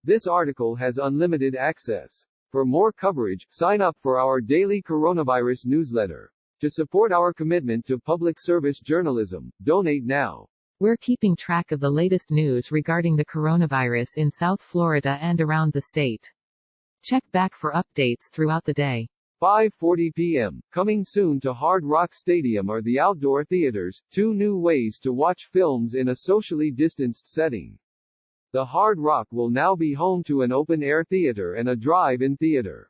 This article has unlimited access. For more coverage, sign up for our daily coronavirus newsletter. To support our commitment to public service journalism, donate now. We're keeping track of the latest news regarding the coronavirus in South Florida and around the state. Check back for updates throughout the day. 5:40 p.m. Coming soon to Hard Rock Stadium are the outdoor theaters, 2 new ways to watch films in a socially distanced setting. The Hard Rock will now be home to an open-air theater and a drive-in theater.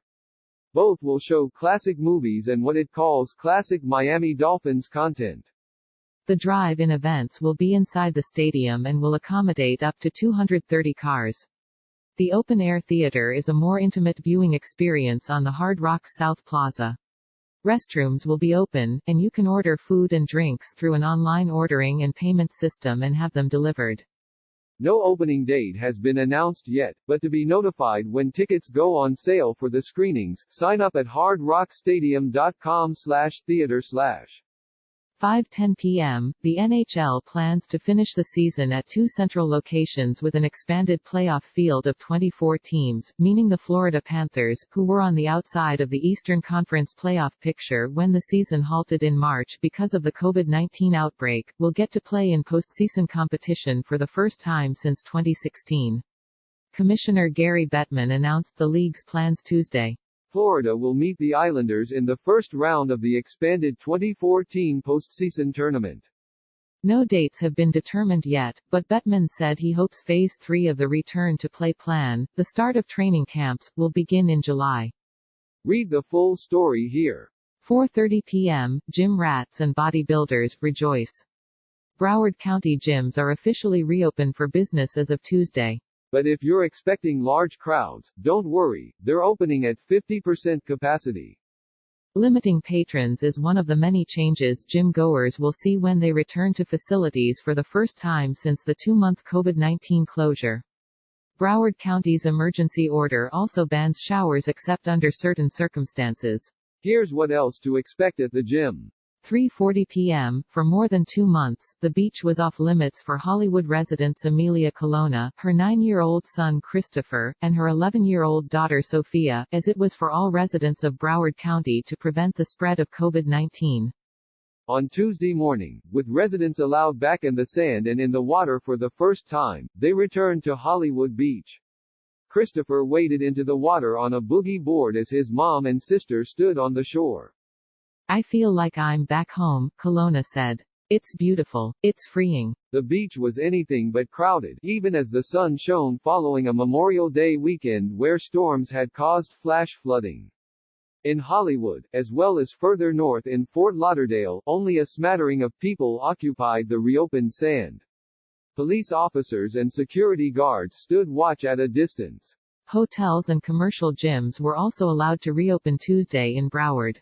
Both will show classic movies and what it calls classic Miami Dolphins content. The drive-in events will be inside the stadium and will accommodate up to 230 cars. The open-air theater is a more intimate viewing experience on the Hard Rock's South Plaza. Restrooms will be open, and you can order food and drinks through an online ordering and payment system and have them delivered. No opening date has been announced yet, but to be notified when tickets go on sale for the screenings, sign up at hardrockstadium.com/theater/. 5:10 p.m., the NHL plans to finish the season at 2 central locations with an expanded playoff field of 24 teams, meaning the Florida Panthers, who were on the outside of the Eastern Conference playoff picture when the season halted in March because of the COVID-19 outbreak, will get to play in postseason competition for the first time since 2016. Commissioner Gary Bettman announced the league's plans Tuesday. Florida will meet the Islanders in the first round of the expanded 2014 postseason tournament. No dates have been determined yet, but Bettman said he hopes Phase 3 of the return-to-play plan, the start of training camps, will begin in July. Read the full story here. 4:30 p.m., gym rats and bodybuilders rejoice. Broward County gyms are officially reopened for business as of Tuesday. But if you're expecting large crowds, don't worry, they're opening at 50% capacity. Limiting patrons is one of the many changes gym goers will see when they return to facilities for the first time since the 2-month COVID-19 closure. Broward County's emergency order also bans showers except under certain circumstances. Here's what else to expect at the gym. 3:40 p.m., for more than 2 months, the beach was off limits for Hollywood residents Amelia Colonna, her 9-year-old son Christopher, and her 11-year-old daughter Sophia, as it was for all residents of Broward County to prevent the spread of COVID-19. On Tuesday morning, with residents allowed back in the sand and in the water for the first time, they returned to Hollywood Beach. Christopher waded into the water on a boogie board as his mom and sister stood on the shore. "I feel like I'm back home," Colonna said. "It's beautiful. It's freeing." The beach was anything but crowded, even as the sun shone following a Memorial Day weekend where storms had caused flash flooding. In Hollywood, as well as further north in Fort Lauderdale, only a smattering of people occupied the reopened sand. Police officers and security guards stood watch at a distance. Hotels and commercial gyms were also allowed to reopen Tuesday in Broward.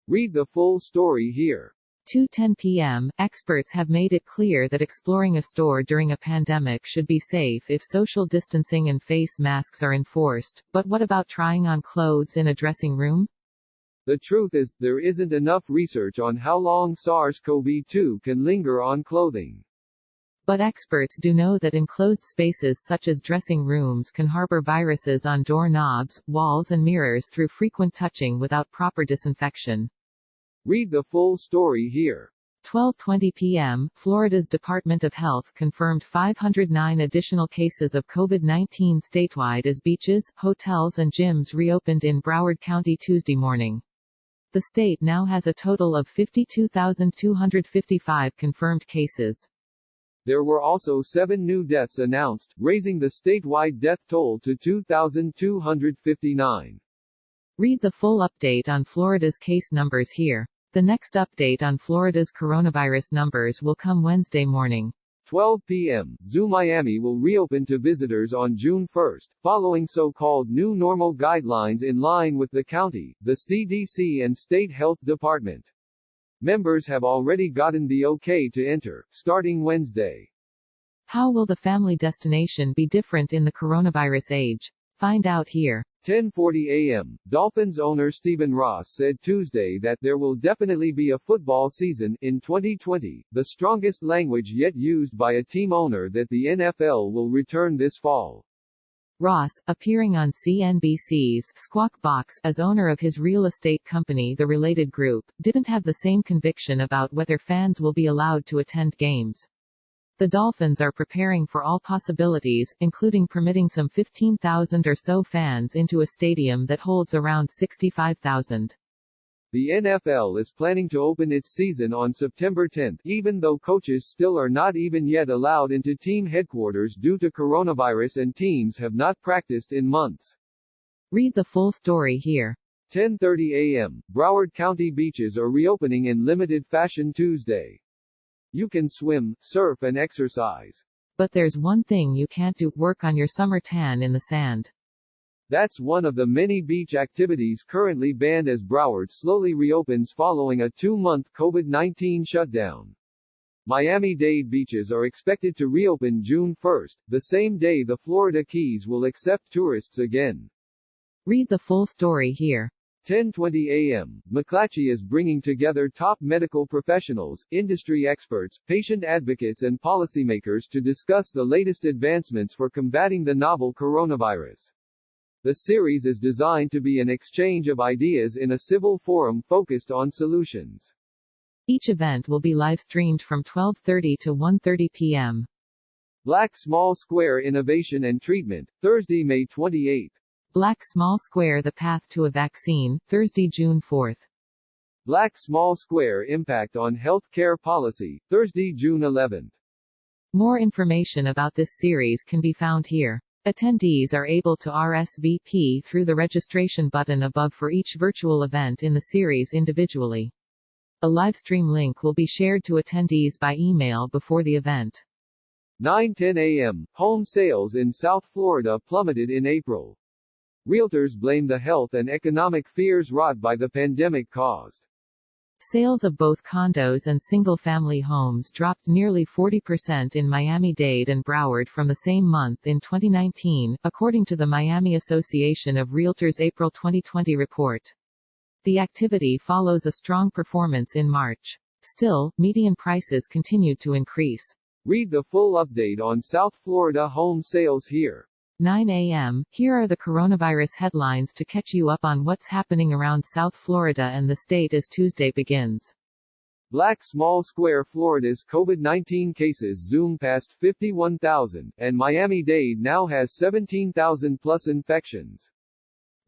Read the full story here. 2:10 p.m., experts have made it clear that exploring a store during a pandemic should be safe if social distancing and face masks are enforced, but what about trying on clothes in a dressing room? The truth is, there isn't enough research on how long SARS-CoV-2 can linger on clothing. But experts do know that enclosed spaces such as dressing rooms can harbor viruses on doorknobs, walls and mirrors through frequent touching without proper disinfection. Read the full story here. 12:20 p.m., Florida's Department of Health confirmed 509 additional cases of COVID-19 statewide as beaches, hotels and gyms reopened in Broward County Tuesday morning. The state now has a total of 52,255 confirmed cases. There were also 7 new deaths announced, raising the statewide death toll to 2,259. Read the full update on Florida's case numbers here. The next update on Florida's coronavirus numbers will come Wednesday morning. 12 p.m., Zoo Miami will reopen to visitors on June 1, following so-called new normal guidelines in line with the county, the CDC and state health department. Members have already gotten the okay to enter, starting Wednesday. How will the family destination be different in the coronavirus age? Find out here. 10:40 a.m., Dolphins owner Stephen Ross said Tuesday that there will definitely be a football season in 2020, the strongest language yet used by a team owner that the NFL will return this fall. Ross, appearing on CNBC's Squawk Box as owner of his real estate company The Related Group, didn't have the same conviction about whether fans will be allowed to attend games. The Dolphins are preparing for all possibilities, including permitting some 15,000 or so fans into a stadium that holds around 65,000. The NFL is planning to open its season on September 10, even though coaches still are not even yet allowed into team headquarters due to coronavirus and teams have not practiced in months. Read the full story here. 10:30 a.m. Broward County beaches are reopening in limited fashion Tuesday. You can swim, surf and exercise. But there's one thing you can't do, work on your summer tan in the sand. That's one of the many beach activities currently banned as Broward slowly reopens following a 2-month COVID-19 shutdown. Miami-Dade beaches are expected to reopen June 1, the same day the Florida Keys will accept tourists again. Read the full story here. 10:20 a.m. McClatchy is bringing together top medical professionals, industry experts, patient advocates and policymakers to discuss the latest advancements for combating the novel coronavirus. The series is designed to be an exchange of ideas in a civil forum focused on solutions. Each event will be live-streamed from 12:30 to 1:30 p.m. Black Small Square Innovation and Treatment, Thursday, May 28. Black Small Square The Path to a Vaccine, Thursday, June 4. Black Small Square Impact on Health Care Policy, Thursday, June 11. More information about this series can be found here. Attendees are able to RSVP through the registration button above for each virtual event in the series individually. A livestream link will be shared to attendees by email before the event. 9:10 a.m. Home sales in South Florida plummeted in April. Realtors blame the health and economic fears wrought by the pandemic caused. Sales of both condos and single-family homes dropped nearly 40% in Miami-Dade and Broward from the same month in 2019, according to the Miami Association of Realtors' April 2020 report. The activity follows a strong performance in March. Still, median prices continued to increase. Read the full update on South Florida home sales here. 9 a.m. Here are the coronavirus headlines to catch you up on what's happening around South Florida and the state as Tuesday begins. Black Small Square Florida's COVID-19 cases zoom past 51,000, and Miami-Dade now has 17,000 plus infections.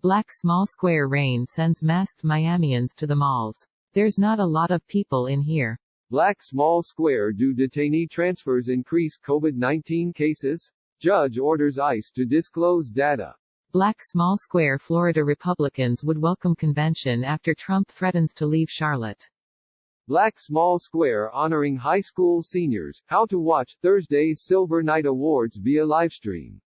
Black Small Square rain sends masked Miamians to the malls. There's not a lot of people in here. Black Small Square do detainee transfers increase COVID-19 cases? Judge orders ICE to disclose data. Black Small Square Florida Republicans would welcome convention after Trump threatens to leave Charlotte. Black Small Square honoring high school seniors, how to watch Thursday's Silver Night Awards via livestream.